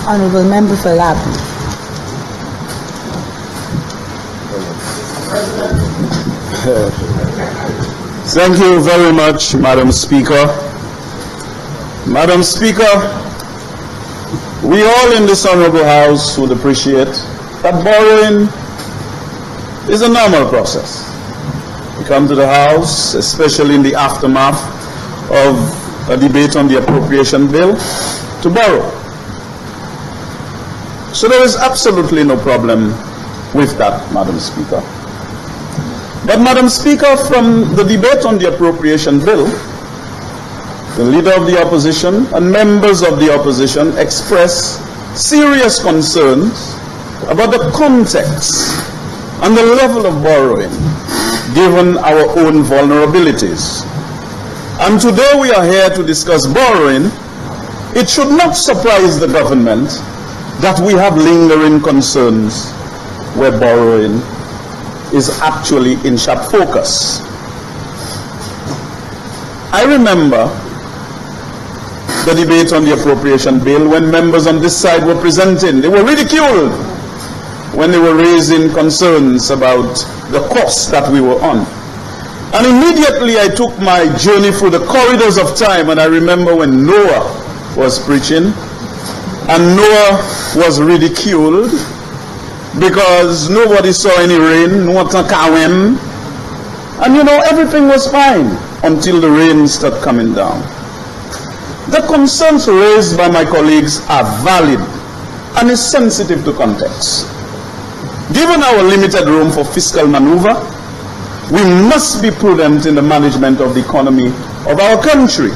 Honourable Member for Lab. Thank you very much, Madam Speaker. Madam Speaker, we all in this Honourable House would appreciate that borrowing is a normal process. We come to the House, especially in the aftermath of a debate on the appropriation bill, to borrow. So there is absolutely no problem with that, Madam Speaker. But, Madam Speaker, from the debate on the appropriation bill, the leader of the opposition and members of the opposition expressed serious concerns about the context and the level of borrowing given our own vulnerabilities. And today we are here to discuss borrowing. It should not surprise the government that we have lingering concerns where borrowing is actually in sharp focus. I remember the debate on the appropriation bill when members on this side were presenting. They were ridiculed when they were raising concerns about the course that we were on. And immediately I took my journey through the corridors of time, and I remember when Noah was preaching, and Noah was ridiculed because nobody saw any rain, and everything was fine until the rain started coming down. The concerns raised by my colleagues are valid and is sensitive to context. Given our limited room for fiscal maneuver, we must be prudent in the management of the economy of our country.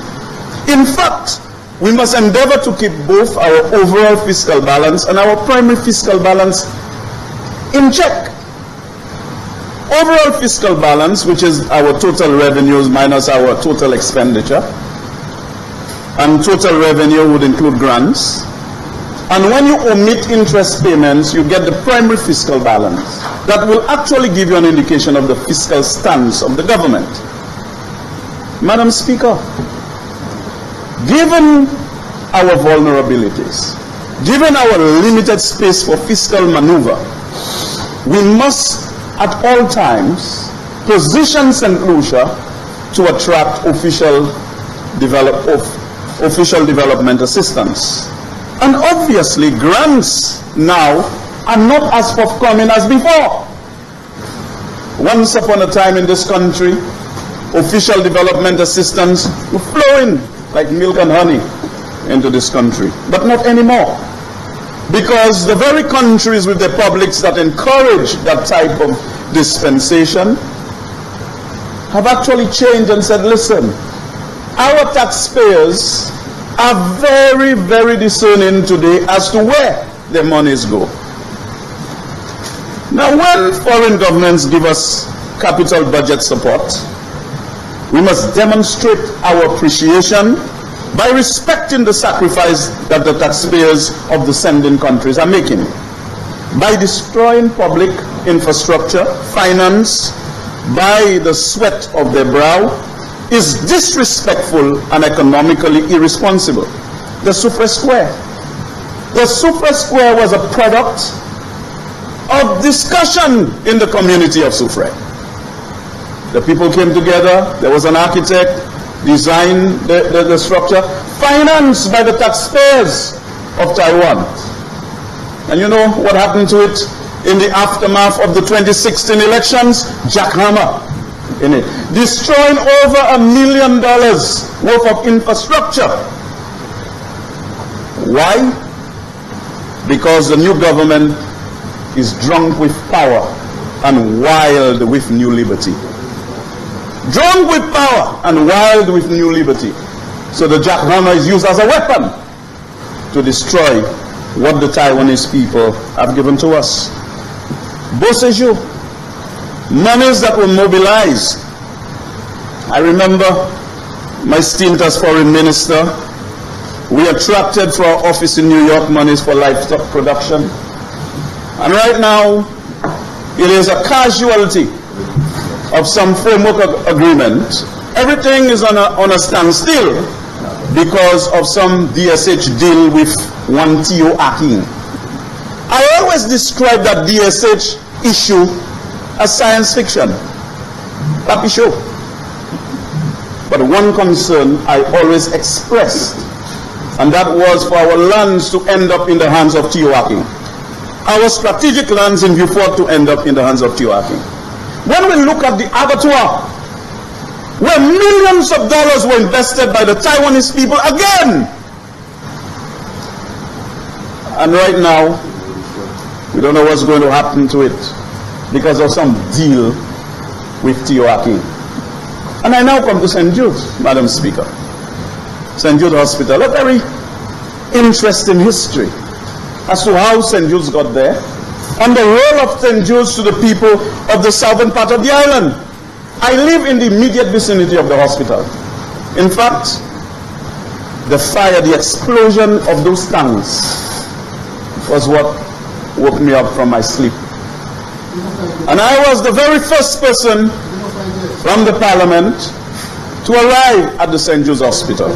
In fact, we must endeavor to keep both our overall fiscal balance and our primary fiscal balance in check. Overall fiscal balance, which is our total revenues minus our total expenditure, and total revenue would include grants. And when you omit interest payments, you get the primary fiscal balance. That will actually give you an indication of the fiscal stance of the government. Madam Speaker, given our vulnerabilities, given our limited space for fiscal maneuver, we must at all times position St. Lucia to attract official development assistance. And obviously grants now are not as forthcoming as before. Once upon a time in this country, official development assistance were flowing like milk and honey into this country, but not anymore. Because the very countries with the publics that encourage that type of dispensation have actually changed and said, listen, our taxpayers are very, very discerning today as to where their monies go. Now, when foreign governments give us capital budget support, we must demonstrate our appreciation by respecting the sacrifice that the taxpayers of the sending countries are making. By destroying public infrastructure, finance, by the sweat of their brow, is disrespectful and economically irresponsible. The Super Square. The Super Square was a product of discussion in the community of Soufrière. The people came together, there was an architect, designed the structure, financed by the taxpayers of Taiwan. And you know what happened to it in the aftermath of the 2016 elections? Jackhammer in it, destroying over $1 million worth of infrastructure. Why? Because the new government is drunk with power and wild with new liberty. Drunk with power and wild with new liberty. So the jackhammer is used as a weapon to destroy what the Taiwanese people have given to us. Boseju, monies that were mobilized. I remember my stint as foreign minister, we attracted for our office in New York monies for livestock production. And right now, it is a casualty of some framework agreement. Everything is on a standstill because of some DSH deal with one Theo Akin. I always describe that DSH issue as science fiction. Happy show. But one concern I always expressed, and that was for our lands to end up in the hands of Theo Akin. Our strategic lands in Beaufort to end up in the hands of Theo Akin. When we look at the abattoir, where millions of dollars were invested by the Taiwanese people again, and right now, we don't know what's going to happen to it because of some deal with Theo Akin. And I now come to St. Jude's, Madam Speaker. St. Jude Hospital, a very interesting history as to how St. Jude's got there, and the role of St. Jude's to the people of the southern part of the island. I live in the immediate vicinity of the hospital. In fact, the fire, the explosion of those tanks was what woke me up from my sleep. And I was the very first person from the parliament to arrive at the St. Jude's Hospital.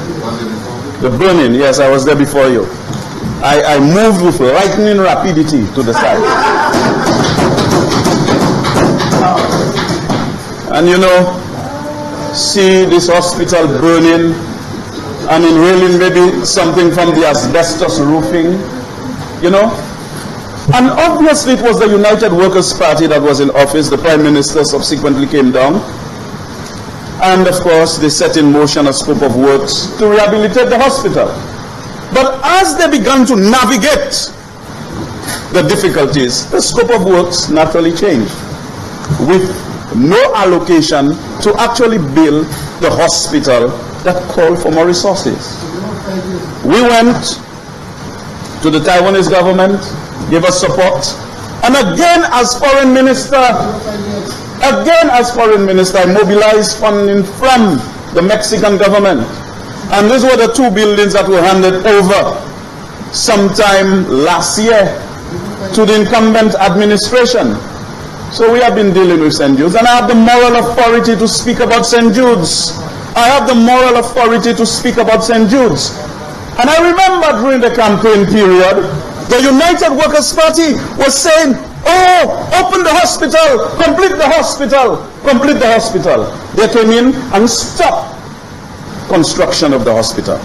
The burning, yes, I was there before you. I moved with lightning rapidity to the side. And you know, see this hospital burning and inhaling maybe something from the asbestos roofing, you know. And obviously it was the United Workers' Party that was in office. The Prime Minister subsequently came down. And of course, they set in motion a scope of works to rehabilitate the hospital. But as they began to navigate the difficulties, the scope of works naturally changed, with no allocation to actually build the hospital that called for more resources. We went to the Taiwanese government, gave us support, and again as foreign minister, I mobilized funding from the Mexican government. And these were the two buildings that were handed over sometime last year to the incumbent administration. So we have been dealing with St. Jude's, and I have the moral authority to speak about St. Jude's. I have the moral authority to speak about St. Jude's. And I remember during the campaign period, the United Workers' Party was saying, oh, open the hospital, complete the hospital, complete the hospital. They came in and stopped construction of the hospital.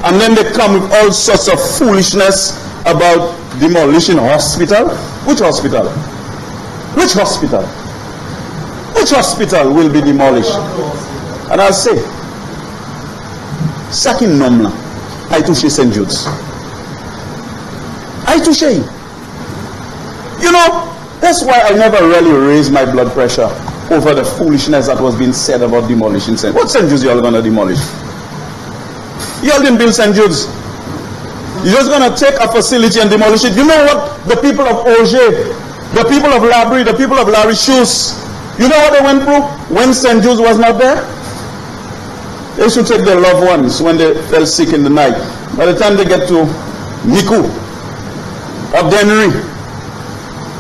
And then they come with all sorts of foolishness about demolishing hospital. Which hospital? Which hospital? Which hospital will be demolished? And I'll say, Sakin Nomla, I touche St. Jude's. I touche. You know, that's why I never really raised my blood pressure over the foolishness that was being said about demolishing St. What St. Jude's you all going to demolish? You all didn't build St. Jude's. You're just going to take a facility and demolish it. You know what the people of Auger, the people of Labrie, the people of Larichus, you know what they went through when St. Jude's was not there? They should take their loved ones when they fell sick in the night. By the time they get to Miku, up Dennery,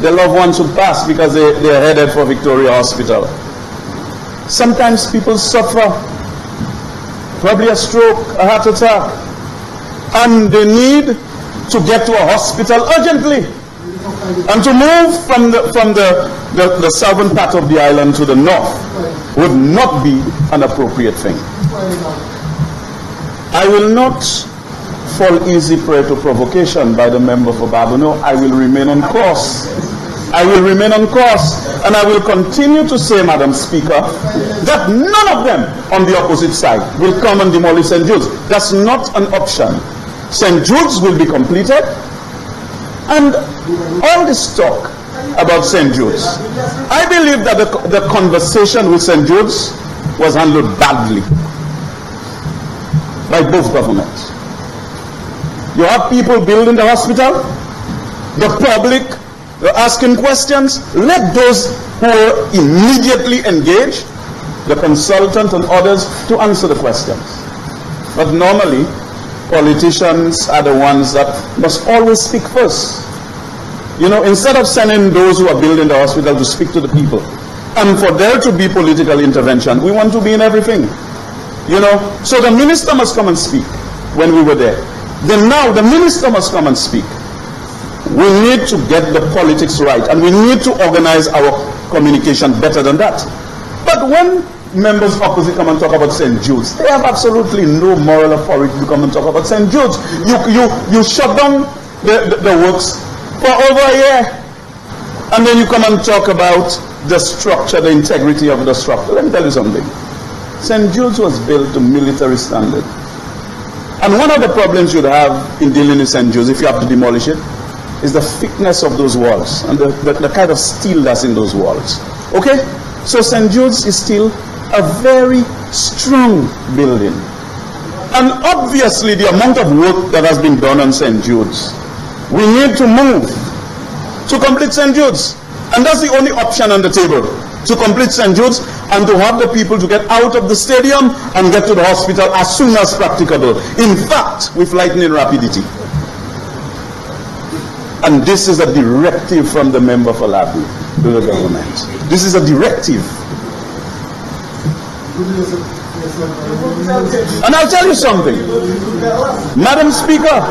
their loved ones would pass because they are headed for Victoria Hospital. Sometimes people suffer, probably a stroke, a heart attack, and they need to get to a hospital urgently. And to move from the southern part of the island to the north would not be an appropriate thing. I will not fall easy prey to provocation by the member for Babonneau. I will remain on course. I will remain on course, and I will continue to say, Madam Speaker, that none of them on the opposite side will come and demolish St. Jude's. That's not an option. St. Jude's will be completed, and all this talk about St. Jude's, I believe that the conversation with St. Jude's was handled badly by both governments. You have people building the hospital, the public asking questions. Let those who are immediately engaged, the consultant and others, to answer the questions. But normally, politicians are the ones that must always speak first. You know, instead of sending those who are building the hospital to speak to the people, and for there to be political intervention, we want to be in everything. You know, so the minister must come and speak when we were there. then now the minister must come and speak. We need to get the politics right, and we need to organize our communication better than that. But when members opposite come and talk about St. Jude's, they have absolutely no moral authority to come and talk about St. Jude's. You shut down the works for over a year, and then you come and talk about the structure, the integrity of the structure. Let me tell you something. St. Jude's was built to military standard. And one of the problems you'd have in dealing with St. Jude's, if you have to demolish it, is the thickness of those walls and the kind of steel that's in those walls. Okay? So St. Jude's is still a very strong building. And obviously the amount of work that has been done on St. Jude's, we need to move to complete St. Jude's. And that's the only option on the table, to complete St. Jude's and to have the people to get out of the stadium and get to the hospital as soon as practicable. In fact, with lightning rapidity. And this is a directive from the member for Labu to the government. This is a directive. And I'll tell you something. Madam Speaker,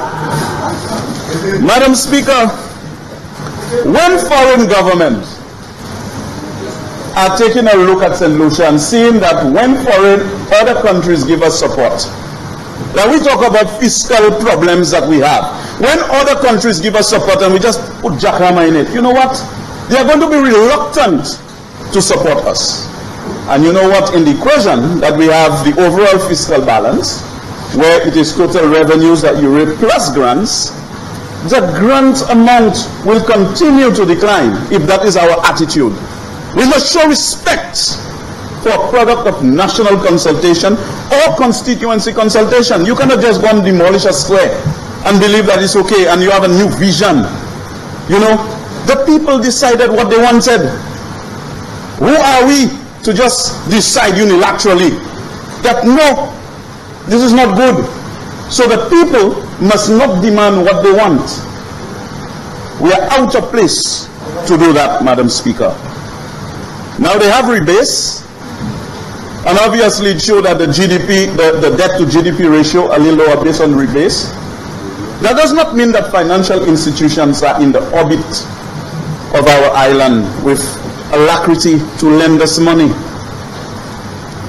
when foreign governments are taking a look at St. Lucia and seeing that when other countries give us support, now we talk about fiscal problems that we have. When other countries give us support and we just put jackhammer in it, you know what? They are going to be reluctant to support us. And you know what? In the equation that we have the overall fiscal balance, where it is total revenues that you reap plus grants, the grant amount will continue to decline if that is our attitude. We must show respect for a product of national consultation or constituency consultation. You cannot just go and demolish a square and believe that it's okay and you have a new vision. You know, the people decided what they wanted. Who are we to just decide unilaterally that no, this is not good? So the people must not demand what they want. We are out of place to do that, Madam Speaker. Now they have rebase, and obviously it showed that the GDP, the debt to GDP ratio a little lower based on rebase. That does not mean that financial institutions are in the orbit of our island with alacrity to lend us money.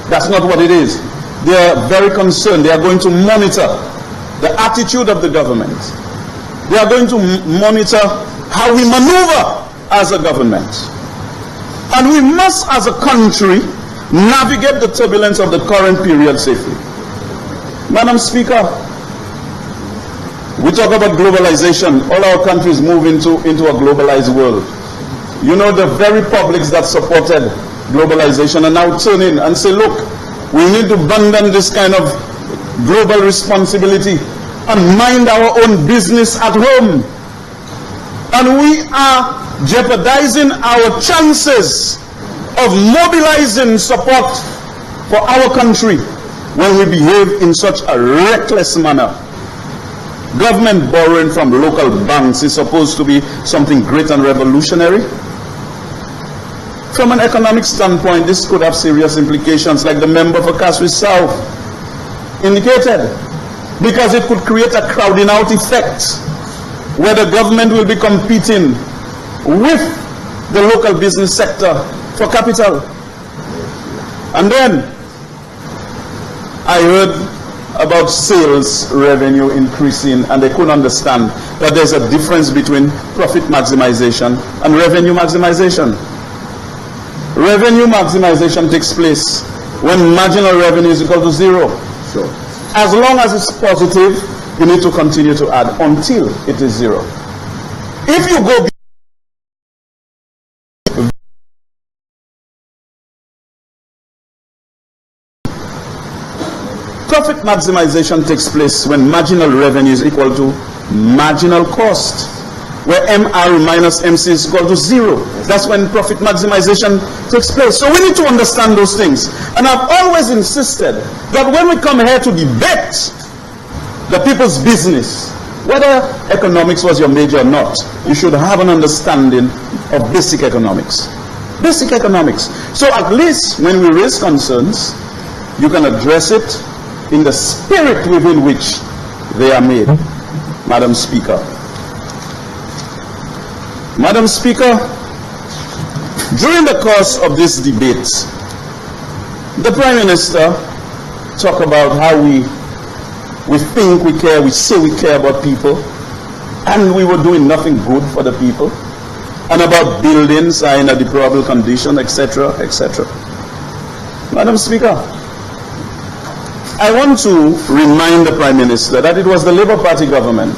That's not what it is. They are very concerned. They are going to monitor the attitude of the government. They are going to monitor how we maneuver as a government. And we must, as a country, navigate the turbulence of the current period safely. Madam Speaker, we talk about globalization. All our countries move into a globalized world. You know, the very publics that supported globalization are now turning and say, look, we need to abandon this kind of global responsibility and mind our own business at home. And we are jeopardizing our chances of mobilizing support for our country when we behave in such a reckless manner. Government borrowing from local banks is supposed to be something great and revolutionary. From an economic standpoint, this could have serious implications, like the member for Kaswi South indicated, because it could create a crowding out effect where the government will be competing with the local business sector for capital. And then I heard about sales revenue increasing, and they couldn't understand that there's a difference between profit maximization and revenue maximization. Revenue maximization takes place when marginal revenue is equal to zero. Sure. As long as it's positive, you need to continue to add until it is zero. If you go profit maximization takes place when marginal revenue is equal to marginal cost, where MR minus MC is equal to zero. That's when profit maximization takes place. So we need to understand those things. And I've always insisted that when we come here to debate the people's business, whether economics was your major or not, you should have an understanding of basic economics. Basic economics. So at least when we raise concerns, you can address it in the spirit within which they are made. Madam Speaker. Madam Speaker, during the course of this debate, the Prime Minister talked about how we think we care, we say we care about people, and we were doing nothing good for the people, and about buildings are in a deplorable condition, etc., etc. Madam Speaker, I want to remind the Prime Minister that it was the Labour Party government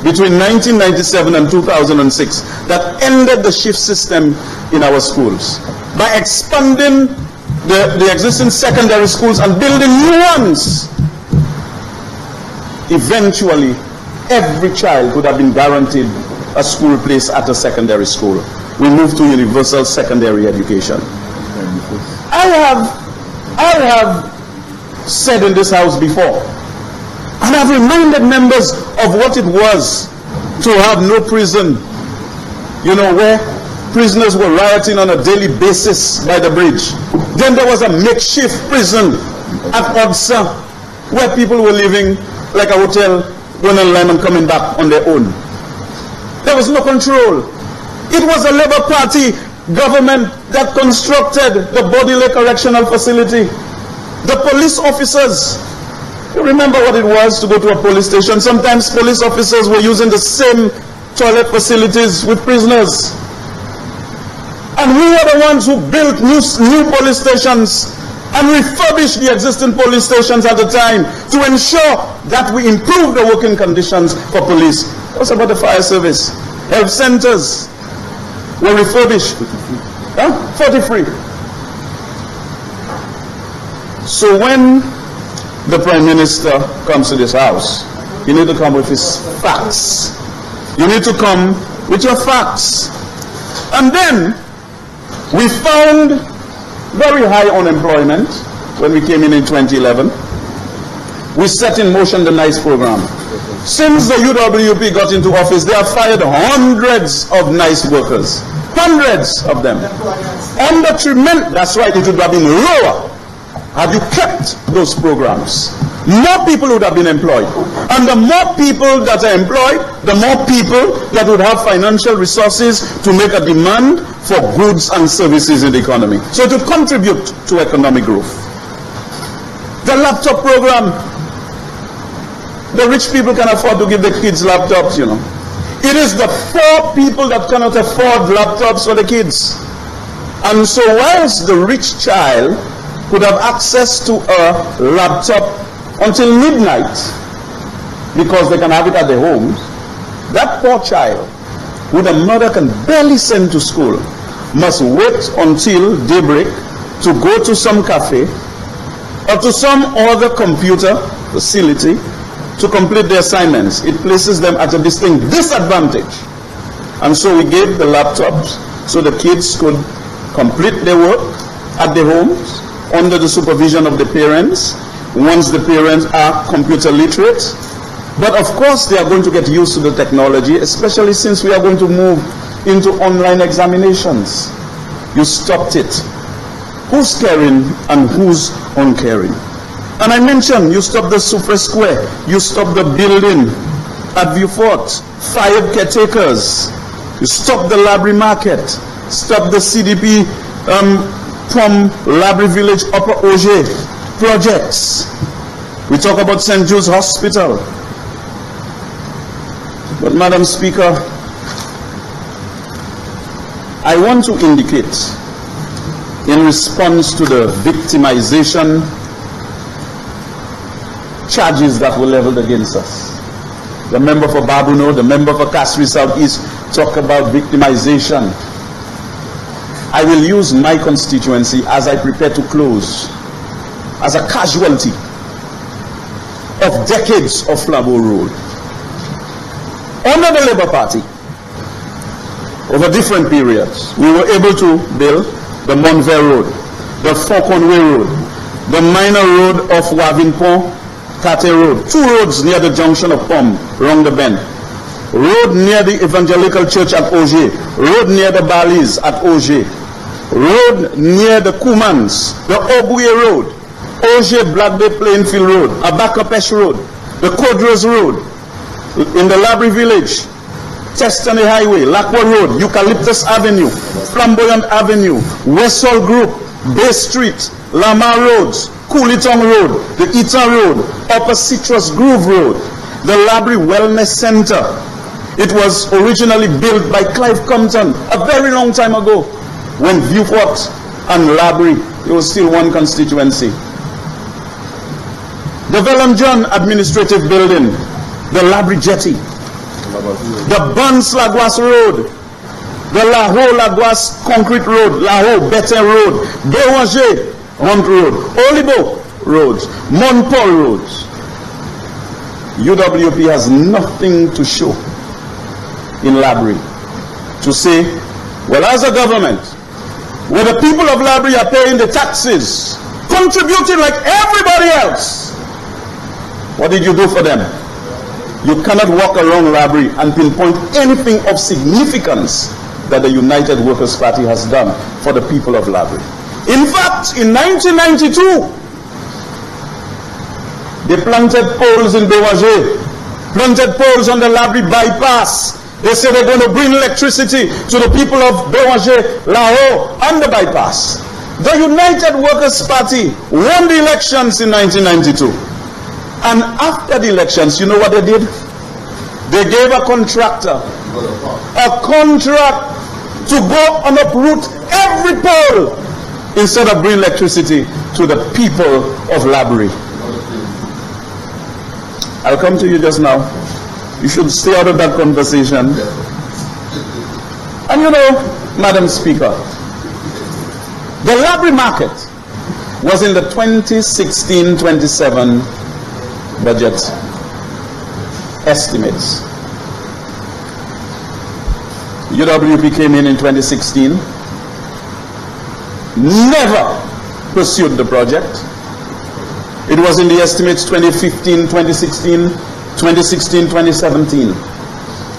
between 1997 and 2006 that ended the shift system in our schools by expanding the existing secondary schools and building new ones. Eventually, every child would have been guaranteed a school place at a secondary school. We moved to universal secondary education. I have said in this house before, and I've reminded members of what it was to have no prison, where prisoners were rioting on a daily basis by the bridge. Then there was a makeshift prison at Odsa, where people were living like a hotel, going online and coming back on their own. There was no control. It was a Labour Party government that constructed the Bodily Correctional Facility. The police officers, you remember what it was to go to a police station? Sometimes police officers were using the same toilet facilities with prisoners. And we were the ones who built new police stations and refurbished the existing police stations at the time to ensure that we improve the working conditions for police. What's about the fire service? Health centers were refurbished. 40 free. So when the Prime Minister comes to this house, you need to come with his facts. You need to come with your facts. And then we found very high unemployment when we came in 2011. We set in motion the NICE program. Since the UWP got into office, they have fired hundreds of NICE workers. Hundreds of them. That's right, it would have been lower had you kept those programs. More people would have been employed. And the more people that are employed, the more people that would have financial resources to make a demand for goods and services in the economy. So it would contribute to economic growth. The laptop program. The rich people can afford to give their kids laptops, It is the poor people that cannot afford laptops for the kids. And so whilst the rich child could have access to a laptop until midnight, because they can have it at their homes, that poor child, who the mother can barely send to school, must wait until daybreak to go to some cafe or to some other computer facility to complete their assignments. It places them at a distinct disadvantage. And so we gave the laptops so the kids could complete their work at their homes under the supervision of the parents, once the parents are computer literate. But of course they are going to get used to the technology, especially since we are going to move into online examinations. You stopped it. Who's caring and who's uncaring? And I mentioned you stopped the Super Square, you stopped the building at Viewfort, 5 caretakers, you stopped the library market, stopped the CDP from Library Village Upper Auger projects. We talk about St. Jude's Hospital. But Madam Speaker, I want to indicate, in response to the victimization charges that were leveled against us. The member for Babuno, the member for Kasri Southeast talk about victimization. I will use my constituency as I prepare to close as a casualty of decades of Flabo rule. Under the Labour Party, over different periods, we were able to build the Montvert Road, the Fauconway Road, the minor road of Wavinpont, Kate Road, 2 roads near the junction of Pom, Rong the Bend, road near the Evangelical Church at Auger, road near the Balis at Auger, road near the Kumans, the Obuye Road, Auger Black Bay Plainfield Road, Abakapesh Road, the Codros Road, in the Labrie Village, Testany Highway, Lakwa Road, Eucalyptus Avenue, Flamboyant Avenue, Westall Group, Bay Street, Lamar Roads, Coolitong Road, the Eaton Road, Upper Citrus Grove Road, the Labrie Wellness Center. It was originally built by Clive Compton a very long time ago, when Viewport and Labrie, it was still one constituency. The Vellam John Administrative Building, the Labrie Jetty, the Bans Lagwas Road, the Lahore Lagwas Concrete Road, Lahore Better Road, Bewanger Hunt Road, Olibo Roads, Monpol Roads. UWP has nothing to show in Labrie to say, well, as a government, where the people of Labrie are paying the taxes, contributing like everybody else, what did you do for them? You cannot walk around Labrie and pinpoint anything of significance that the United Workers' Party has done for the people of Labrie. In fact, in 1992, they planted poles in Bewanger, planted poles on the Labrie bypass. They said they're going to bring electricity to the people of Bewanger, Lahore, and the bypass. The United Workers' Party won the elections in 1992. And after the elections, you know what they did? They gave a contractor a contract to go and uproot every pole instead of bringing electricity to the people of Labrie. I'll come to you just now. You should stay out of that conversation. And you know, Madam Speaker, the Labrie market was in the 2016-27 budget estimates. UWP came in 2016, never pursued the project. It was in the estimates 2015, 2016, 2016, 2017,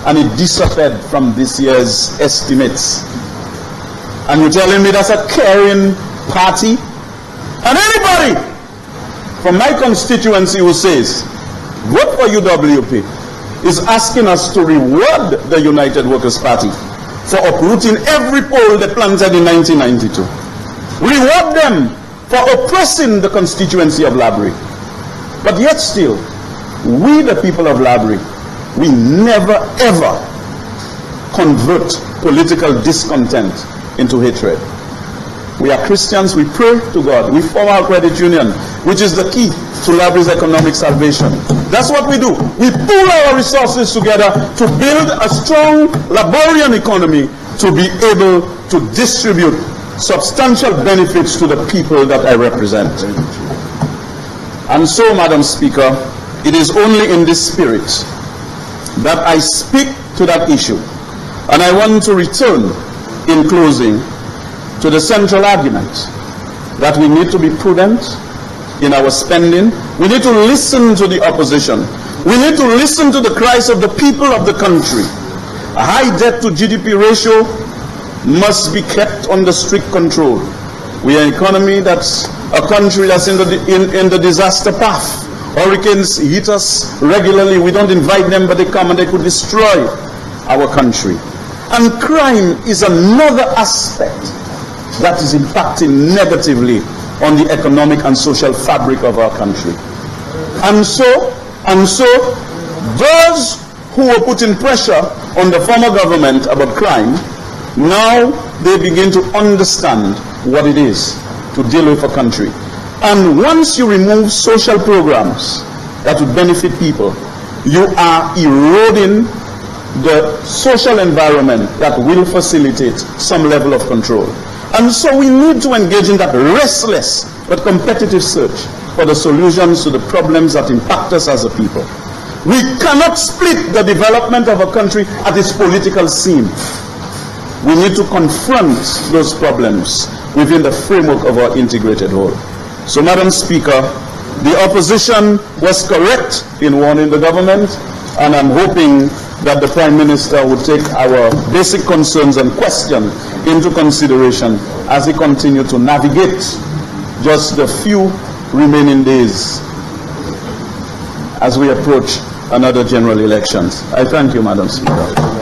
and it disappeared from this year's estimates. And you're telling me that's a caring party? And anybody from my constituency who says, vote for UWP, is asking us to reward the United Workers' Party for uprooting every pole they planted in 1992. Reward them for oppressing the constituency of Labrie. But yet still, we the people of Labrie, we never ever convert political discontent into hatred. We are Christians, we pray to God, we form our credit union, which is the key to Labrie's economic salvation. That's what we do. We pool our resources together to build a strong Laborian economy to be able to distribute substantial benefits to the people that I represent. And so, Madam Speaker, it is only in this spirit that I speak to that issue. And I want to return, in closing, to the central argument that we need to be prudent in our spending. We need to listen to the opposition. We need to listen to the cries of the people of the country. A high debt to GDP ratio must be kept under strict control. We are an economy that's a country that's in the disaster path. Hurricanes hit us regularly. We don't invite them, but they come and they could destroy our country. And crime is another aspect that is impacting negatively on the economic and social fabric of our country. And so, those who were putting pressure on the former government about crime, now they begin to understand what it is to deal with a country. And once you remove social programs that would benefit people, you are eroding the social environment that will facilitate some level of control. And so we need to engage in that restless but competitive search for the solutions to the problems that impact us as a people. We cannot split the development of a country at its political seam. We need to confront those problems within the framework of our integrated whole. So, Madam Speaker, the opposition was correct in warning the government, and I'm hoping that the Prime Minister would take our basic concerns and questions into consideration as he continues to navigate just the few remaining days as we approach another general elections. I thank you, Madam Speaker.